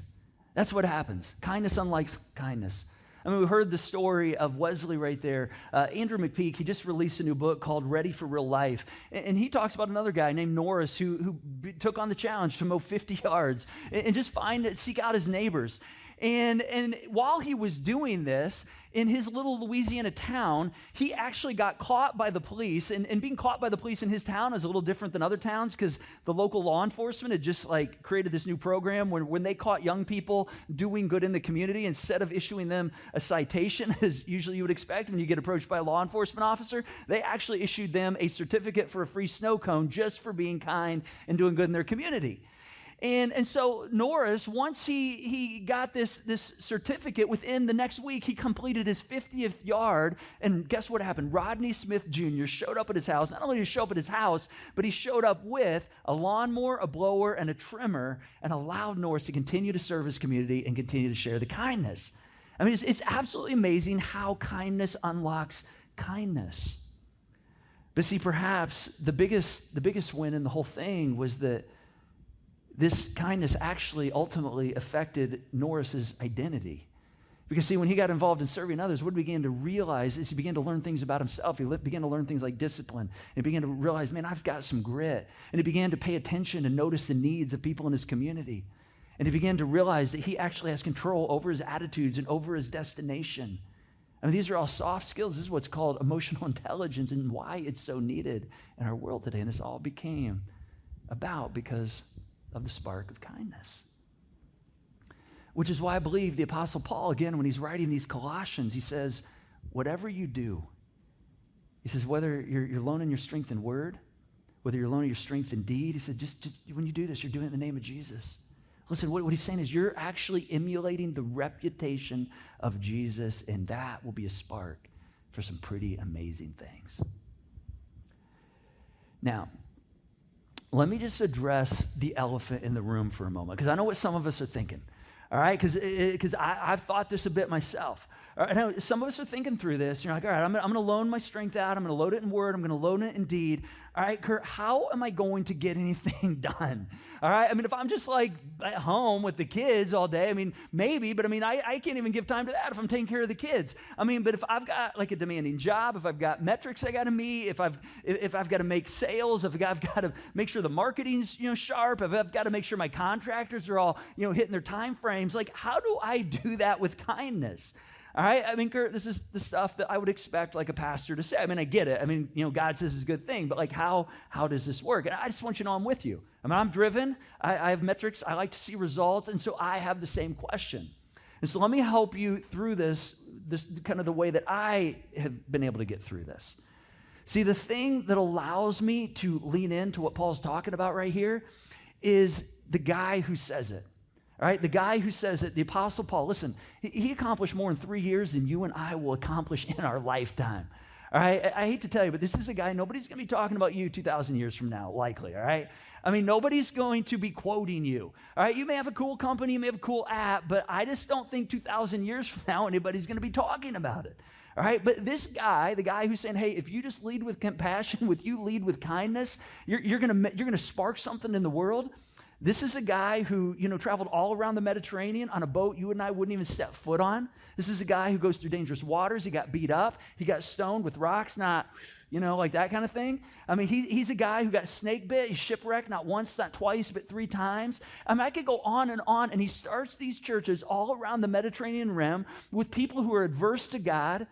C: That's what happens. Kindness unlocks kindness. I mean, we heard the story of Wesley right there. Andrew McPeak, he just released a new book called Ready for Real Life. And he talks about another guy named Norris who took on the challenge to mow 50 yards and just seek out his neighbors. And while he was doing this, in his little Louisiana town, he actually got caught by the police. And being caught by the police in his town is a little different than other towns because the local law enforcement had just created this new program when they caught young people doing good in the community, instead of issuing them a citation, as usually you would expect when you get approached by a law enforcement officer, they actually issued them a certificate for a free snow cone just for being kind and doing good in their community. And so Norris, once he got this certificate, within the next week, he completed his 50th yard. And guess what happened? Rodney Smith Jr. showed up at his house. Not only did he show up at his house, but he showed up with a lawnmower, a blower, and a trimmer, and allowed Norris to continue to serve his community and continue to share the kindness. I mean, it's absolutely amazing how kindness unlocks kindness. But see, perhaps the biggest win in the whole thing was that this kindness actually ultimately affected Norris's identity. Because see, when he got involved in serving others, what he began to realize is he began to learn things about himself. He began to learn things like discipline. And he began to realize, man, I've got some grit. And he began to pay attention and notice the needs of people in his community. And he began to realize that he actually has control over his attitudes and over his destination. I mean, these are all soft skills. This is what's called emotional intelligence and why it's so needed in our world today. And this all became about because of the spark of kindness. Which is why I believe the Apostle Paul, again, when he's writing these Colossians, he says, whatever you do, he says, whether you're loaning your strength in word, whether you're loaning your strength in deed, he said, just when you do this, you're doing it in the name of Jesus. Listen, what he's saying is you're actually emulating the reputation of Jesus, and that will be a spark for some pretty amazing things. Now, let me just address the elephant in the room for a moment, because I know what some of us are thinking, all right? Because I've thought this a bit myself. All right, now, some of us are thinking through this. You're like, all right, I'm going to loan my strength out. I'm going to load it in word. I'm going to load it in deed. All right, Curt, how am I going to get anything done? All right, I mean, if I'm just like at home with the kids all day, I mean, maybe, but I mean, I can't even give time to that if I'm taking care of the kids. I mean, but if I've got like a demanding job, if I've got metrics I got to meet, if I've got to make sales, if I've got to make sure the marketing's, sharp, if I've got to make sure my contractors are all, hitting their time frames, like how do I do that with kindness? All right, I mean, Curt, this is the stuff that I would expect like a pastor to say. I mean, I get it. I mean, God says it's a good thing, but like how does this work? And I just want you to know I'm with you. I mean, I'm driven. I have metrics. I like to see results. And so I have the same question. And so let me help you through this kind of the way that I have been able to get through this. See, the thing that allows me to lean into what Paul's talking about right here is the guy who says it. All right, the guy who says it, the Apostle Paul, listen, he accomplished more in 3 years than you and I will accomplish in our lifetime. All right, I hate to tell you, but this is a guy, nobody's going to be talking about you 2,000 years from now, likely, all right? I mean, nobody's going to be quoting you, all right? You may have a cool company, you may have a cool app, but I just don't think 2,000 years from now anybody's going to be talking about it, all right? But this guy, the guy who's saying, hey, if you just lead with compassion, with you lead with kindness, you're going to spark something in the world. This is a guy who, traveled all around the Mediterranean on a boat you and I wouldn't even step foot on. This is a guy who goes through dangerous waters. He got beat up. He got stoned with rocks, not, like that kind of thing. I mean, he's a guy who got snake bit. He's shipwrecked not once, not twice, but 3 times. I mean, I could go on, and he starts these churches all around the Mediterranean rim with people who are adverse to God.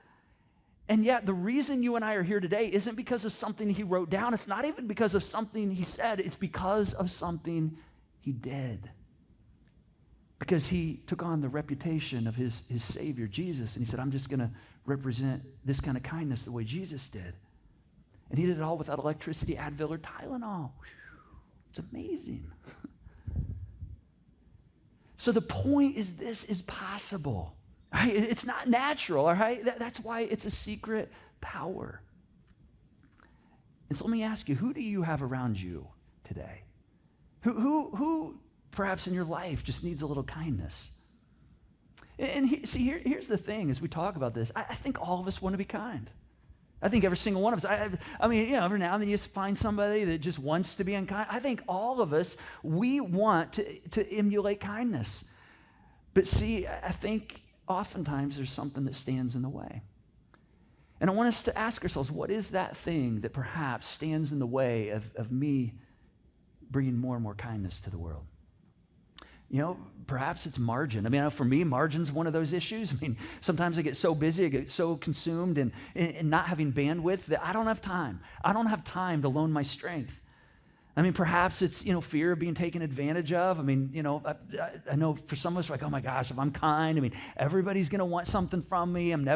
C: And yet the reason you and I are here today isn't because of something he wrote down. It's not even because of something he said. It's because of something he did. Because he took on the reputation of his Savior, Jesus, and he said, I'm just going to represent this kind of kindness the way Jesus did. And he did it all without electricity, Advil, or Tylenol. It's amazing. So the point is this is possible. Right? It's not natural, all right? That's why it's a secret power. And so let me ask you, who do you have around you today? Who perhaps in your life just needs a little kindness? And here's the thing as we talk about this. I think all of us want to be kind. I think every single one of us. I mean, every now and then you just find somebody that just wants to be unkind. I think all of us, we want to emulate kindness. But see, I think oftentimes there's something that stands in the way. And I want us to ask ourselves, what is that thing that perhaps stands in the way of me bringing more and more kindness to the world? Perhaps it's margin. I mean, for me, margin's one of those issues. I mean, sometimes I get so busy, I get so consumed in not having bandwidth that I don't have time. I don't have time to loan my strength. I mean, perhaps it's, fear of being taken advantage of. I mean, I know for some of us, like, oh my gosh, if I'm kind, I mean, everybody's going to want something from me. I'm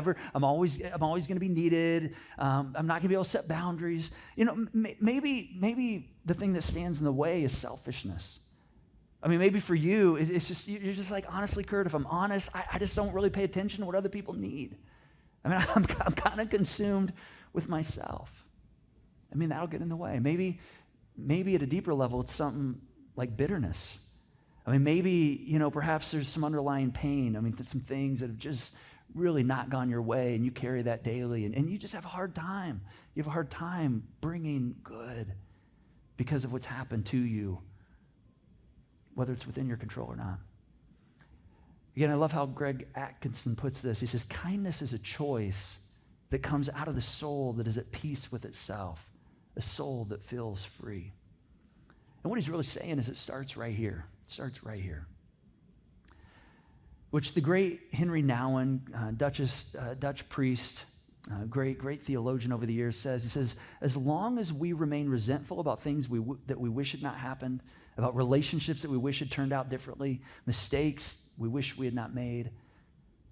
C: always going to be needed. I'm not going to be able to set boundaries. Maybe the thing that stands in the way is selfishness. I mean, maybe for you, it's just, you're just like, honestly, Curt, if I'm honest, I just don't really pay attention to what other people need. I mean, I'm kind of consumed with myself. I mean, that'll get in the way. Maybe at a deeper level, it's something like bitterness. I mean, maybe, perhaps there's some underlying pain. I mean, there's some things that have just really not gone your way, and you carry that daily, and you just have a hard time. You have a hard time bringing good because of what's happened to you, whether it's within your control or not. Again, I love how Greg Atkinson puts this. He says, kindness is a choice that comes out of the soul that is at peace with itself, a soul that feels free. And what he's really saying is it starts right here. It starts right here. Which the great Henry Nouwen, Dutch priest, great theologian over the years says, he says, as long as we remain resentful about things that we wish had not happened, about relationships that we wish had turned out differently, mistakes we wish we had not made,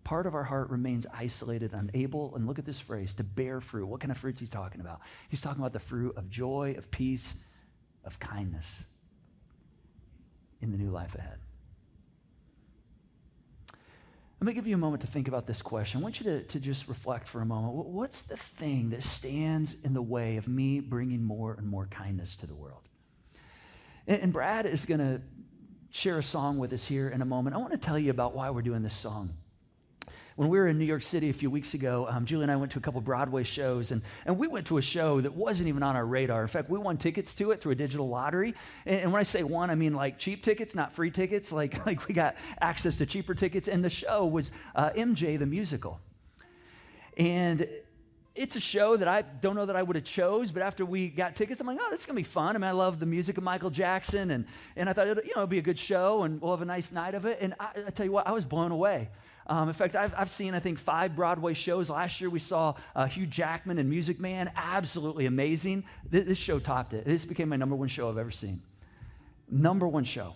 C: part of our heart remains isolated, unable, and look at this phrase, to bear fruit. What kind of fruits he's talking about? He's talking about the fruit of joy, of peace, of kindness in the new life ahead. Let me give you a moment to think about this question. I want you to just reflect for a moment. What's the thing that stands in the way of me bringing more and more kindness to the world? And Brad is going to share a song with us here in a moment. I want to tell you about why we're doing this song. When we were in New York City a few weeks ago, Julie and I went to a couple Broadway shows, and we went to a show that wasn't even on our radar. In fact, we won tickets to it through a digital lottery. And when I say won, I mean like cheap tickets, not free tickets. Like we got access to cheaper tickets. And the show was MJ the Musical. And it's a show that I don't know that I would have chose, but after we got tickets, I'm like, oh, this is going to be fun. I mean, I love the music of Michael Jackson, and I thought, it'll be a good show, and we'll have a nice night of it. And I tell you what, I was blown away. In fact, I've seen, I think, 5 Broadway shows. Last year we saw Hugh Jackman in Music Man. Absolutely amazing. This show topped it. This became my number 1 show I've ever seen. Number 1 show.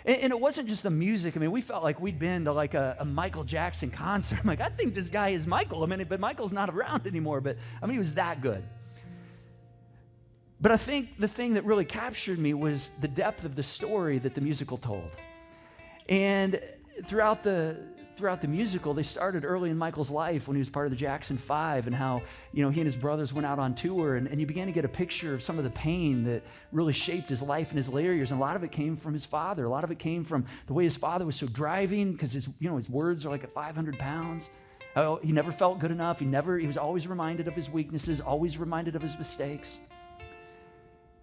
C: And it wasn't just the music. I mean, we felt like we'd been to like a Michael Jackson concert. I'm like, I think this guy is Michael. I mean, but Michael's not around anymore. But I mean, he was that good. But I think the thing that really captured me was the depth of the story that the musical told. And throughout the musical, they started early in Michael's life when he was part of the Jackson 5, and how, he and his brothers went out on tour, and you began to get a picture of some of the pain that really shaped his life in his later years. And a lot of it came from his father. A lot of it came from the way his father was so driving, because his words are like at 500 pounds. He never felt good enough. He was always reminded of his weaknesses, always reminded of his mistakes.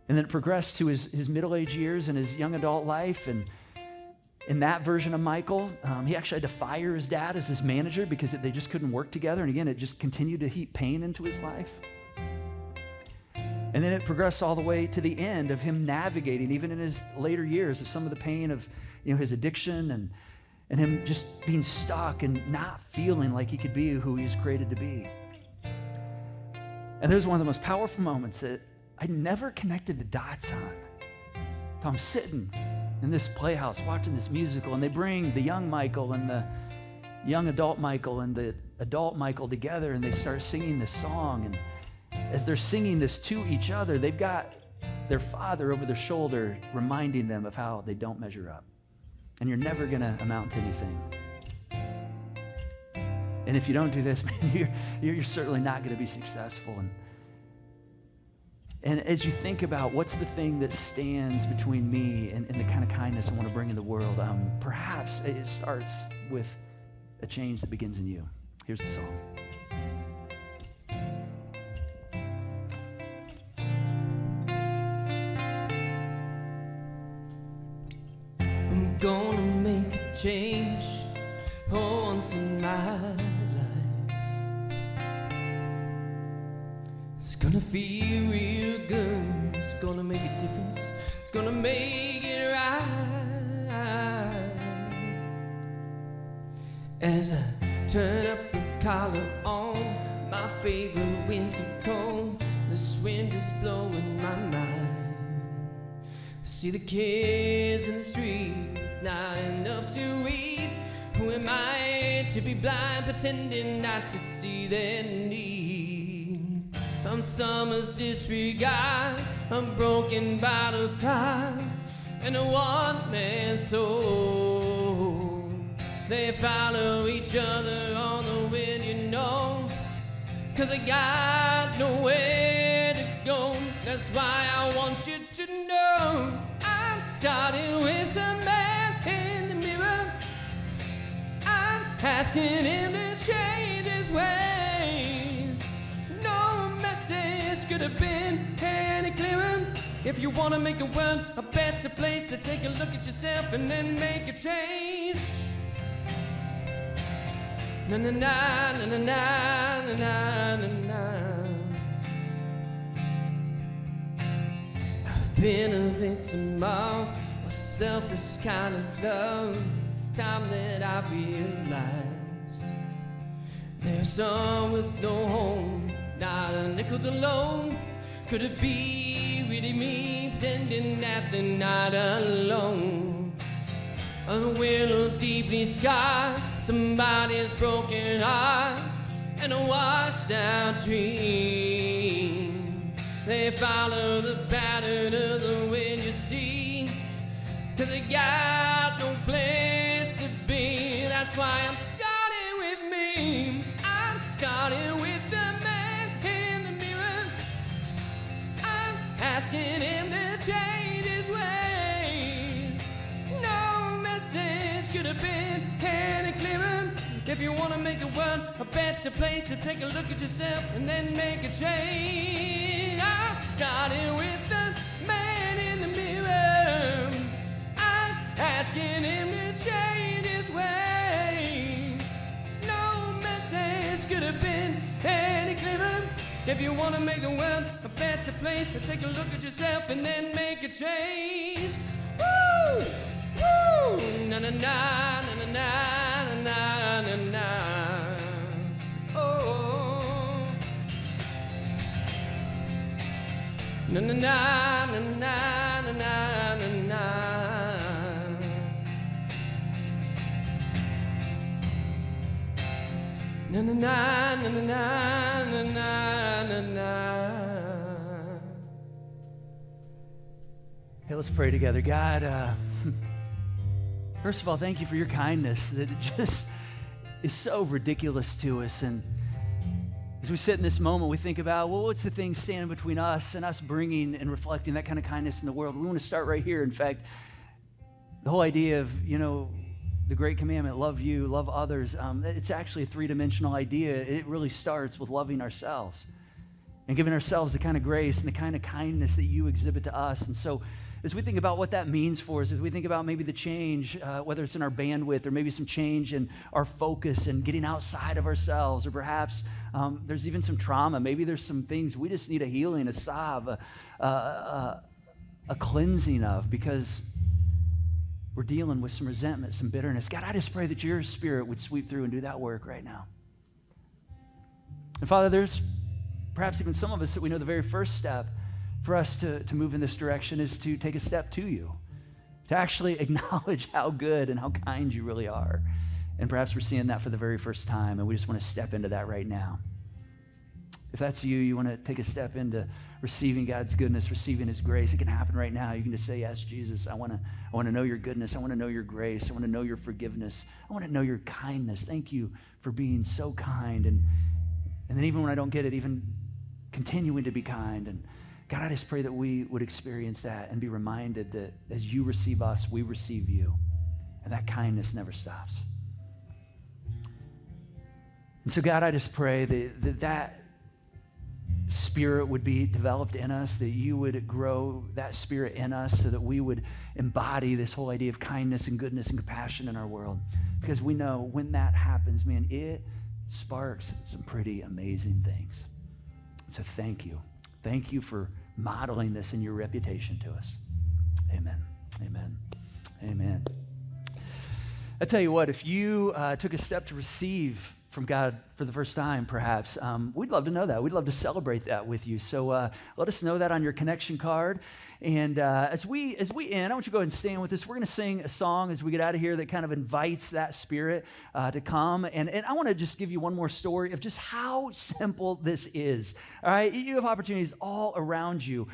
C: And then it progressed to his middle-aged years and his young adult life, and in that version of Michael, he actually had to fire his dad as his manager because they just couldn't work together. And again, it just continued to heap pain into his life. And then it progressed all the way to the end of him navigating, even in his later years, of some of the pain of his addiction and him just being stuck and not feeling like he could be who he was created to be. And there's one of the most powerful moments that I never connected the dots on. So I'm sitting in this playhouse watching this musical, and they bring the young Michael and the young adult Michael and the adult Michael together, and they start singing this song. And as they're singing this to each other, they've got their father over their shoulder reminding them of how they don't measure up. And you're never going to amount to anything. And if you don't do this, man, you're certainly not going to be successful. And as you think about what's the thing that stands between me and the kind of kindness I want to bring in the world, perhaps it starts with a change that begins in you. Here's the song.
B: I'm gonna make a change for once in my life. It's gonna feel real good. It's gonna make a difference. It's gonna make it right. As I turn up the collar on my favorite winter coat, this wind is blowing my mind. I see the kids in the streets, not enough to read. Who am I to be blind, pretending not to see their need? I'm summer's disregard, I'm broken bottle top, and a one-man soul. They follow each other on the wind, you know, 'cause they got nowhere to go. That's why I want you to know I'm starting with the man in the mirror. I'm asking him to change his ways. No message could have been any clearer. If you want to make the world a better place, so take a look at yourself and then make a change. Na na na na na na na na na. I've been a victim of a selfish kind of love. It's time that I realize there's some with no home, not a nickel alone. Could it be really me pretending that they're not alone? A willow deeply scarred, somebody's broken heart, and a washed out dream. They follow the pattern of the wind, you see, 'cause they got no place to be. That's why I'm starting with me. I'm starting with the man in the mirror. I'm asking him to change his ways. No message could have been any clearer. If you want to make the world a better place, so take a look at yourself and then make a change. I'm starting with the man in the mirror. I'm asking him to change his ways. No message could have been any clearer. If you want to make the world a better place, so take a look at yourself and then make a change. Woo! Woo! Na na na na na na na na. Oh. Na na na na na na na na. Na na na na na na na na.
C: Hey, let's pray together. God, first of all, thank you for your kindness that it just is so ridiculous to us. And as we sit in this moment, we think about, well, what's the thing standing between us and us bringing and reflecting that kind of kindness in the world? We want to start right here. In fact, the whole idea of, the great commandment, love you, love others, it's actually a three-dimensional idea. It really starts with loving ourselves and giving ourselves the kind of grace and the kind of kindness that you exhibit to us. And so as we think about what that means for us, as we think about maybe the change, whether it's in our bandwidth or maybe some change in our focus and getting outside of ourselves, or perhaps there's even some trauma. Maybe there's some things we just need a healing, a salve, a cleansing of, because we're dealing with some resentment, some bitterness. God, I just pray that your Spirit would sweep through and do that work right now. And Father, there's perhaps even some of us that we know the very first step for us to move in this direction is to take a step to you, to actually acknowledge how good and how kind you really are. And perhaps we're seeing that for the very first time, and we just want to step into that right now. If that's you, you want to take a step into receiving God's goodness, receiving his grace, it can happen right now. You can just say, yes, Jesus, I want to know your goodness. I want to know your grace. I want to know your forgiveness. I want to know your kindness. Thank you for being so kind. And then even when I don't get it, even continuing to be kind. And God, I just pray that we would experience that and be reminded that as you receive us, we receive you. And that kindness never stops. And so God, I just pray that Spirit would be developed in us, that you would grow that Spirit in us so that we would embody this whole idea of kindness and goodness and compassion in our world. Because we know when that happens, man, it sparks some pretty amazing things. So thank you. Thank you for modeling this in your reputation to us. Amen. Amen. Amen. I tell you what, if you took a step to receive from God for the first time, perhaps, we'd love to know that. We'd love to celebrate that with you. So let us know that on your connection card. And as we end, I want you to go ahead and stand with us. We're going to sing a song as we get out of here that kind of invites that spirit to come. And I want to just give you one more story of just how simple this is. All right, you have opportunities all around you.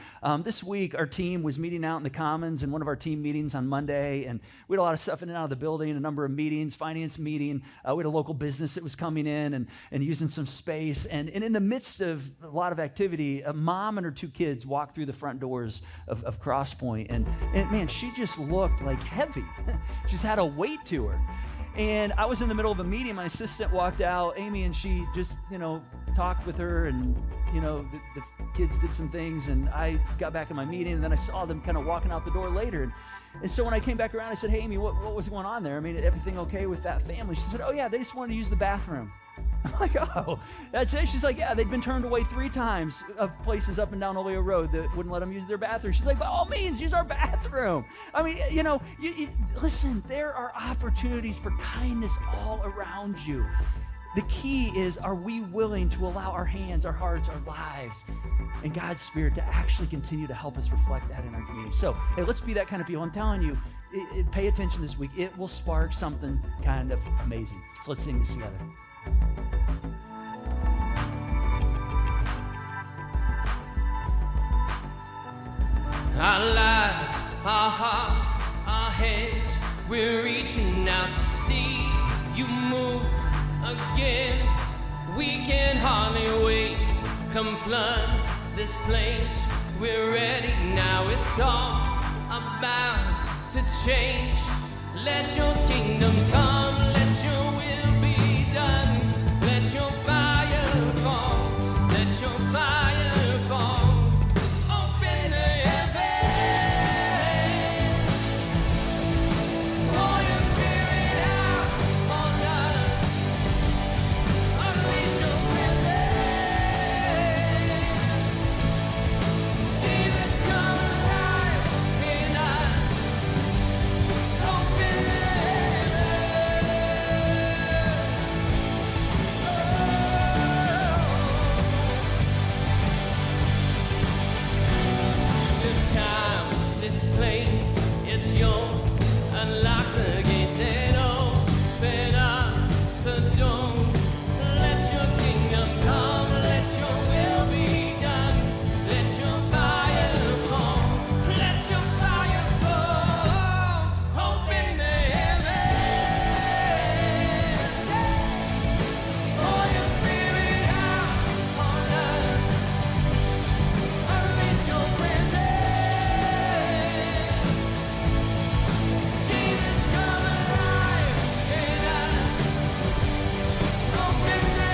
C: This week, our team was meeting out in the Commons in one of our team meetings on Monday, and we had a lot of stuff in and out of the building, a number of meetings, finance meeting. We had a local business that was coming in and using some space. And in the midst of a lot of activity, a mom and her 2 kids walked through the front doors of Crosspoint, and man, she just looked like heavy. She's had a weight to her. And I was in the middle of a meeting. My assistant walked out, Amy, and she just, talked with her, and, the kids did some things, and I got back in my meeting, and then I saw them kind of walking out the door later. And so when I came back around, I said, hey, Amy, what was going on there? I mean, everything okay with that family? She said, oh, yeah, they just wanted to use the bathroom. I'm like, oh, that's it? She's like, yeah, they'd been turned away 3 times of places up and down Oleo Road that wouldn't let them use their bathroom. She's like, by all means, use our bathroom. I mean, listen, there are opportunities for kindness all around you. The key is, are we willing to allow our hands, our hearts, our lives, and God's Spirit to actually continue to help us reflect that in our community? So, hey, let's be that kind of people. I'm telling you, pay attention this week. It will spark something kind of amazing. So let's sing this together.
B: Our lives, our hearts, our hands, we're reaching out to see you move again. We can hardly wait. Come flood this place. We're ready now. It's all about to change. Let your kingdom come. Let your will be done. Let your fire fall. Let your fire fall. Open the heavens. Pour your spirit out on us. Unleash your presence. Jesus, come alive in us. Open the this time, this place, it's yours. Unlock the gates and open up the doors. Let your kingdom come, let your will be done. Let your fire fall, let your fire fall. Open the heavens. Pour your spirit out on us. Unleash your presence. Jesus, come alive in us. Open the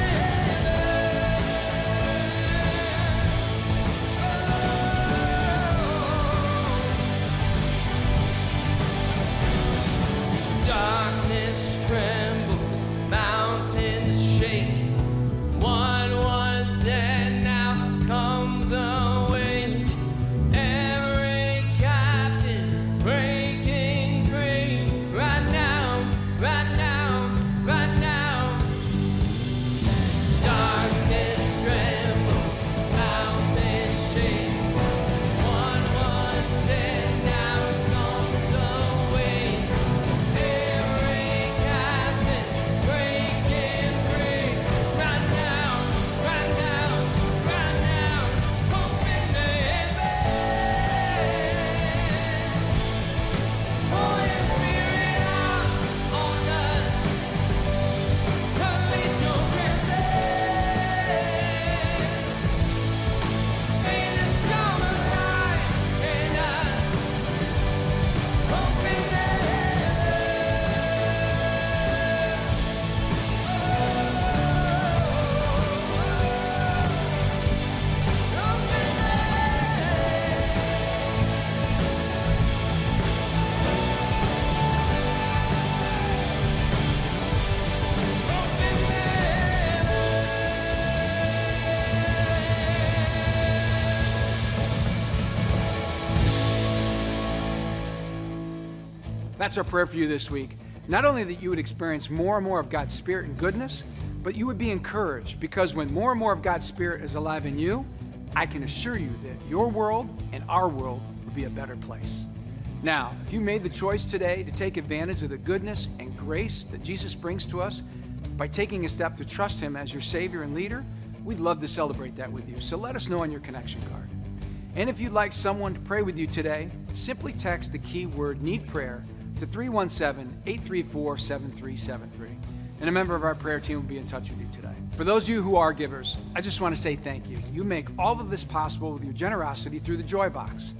B: Darkness trembles, mountains shake. What was dead now comes awake. Every captive breaking free. Right now, right now, right now. Darkness trembles, mountains shake. What was dead now comes awake. Every captive breaking free. Right now, right now, right now. Open the heavens. Pour your spirit out on us. Unleash your presence. Jesus, come alive in us. Open the
A: That's our prayer for you this week. Not only that you would experience more and more of God's Spirit and goodness, but you would be encouraged, because when more and more of God's Spirit is alive in you, I can assure you that your world and our world will be a better place. Now, if you made the choice today to take advantage of the goodness and grace that Jesus brings to us by taking a step to trust Him as your Savior and leader, we'd love to celebrate that with you. So let us know on your connection card. And if you'd like someone to pray with you today, simply text the keyword "need prayer" to 317-834-7373. And a member of our prayer team will be in touch with you today. For those of you who are givers, I just want to say thank you. You make all of this possible with your generosity through the Joy Box.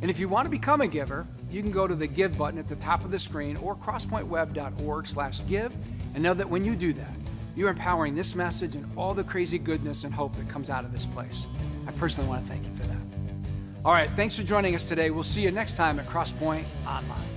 A: And if you want to become a giver, you can go to the Give button at the top of the screen or crosspointweb.org/give, and know that when you do that, you're empowering this message and all the crazy goodness and hope that comes out of this place. I personally want to thank you for that. All right, thanks for joining us today. We'll see you next time at Crosspoint Online.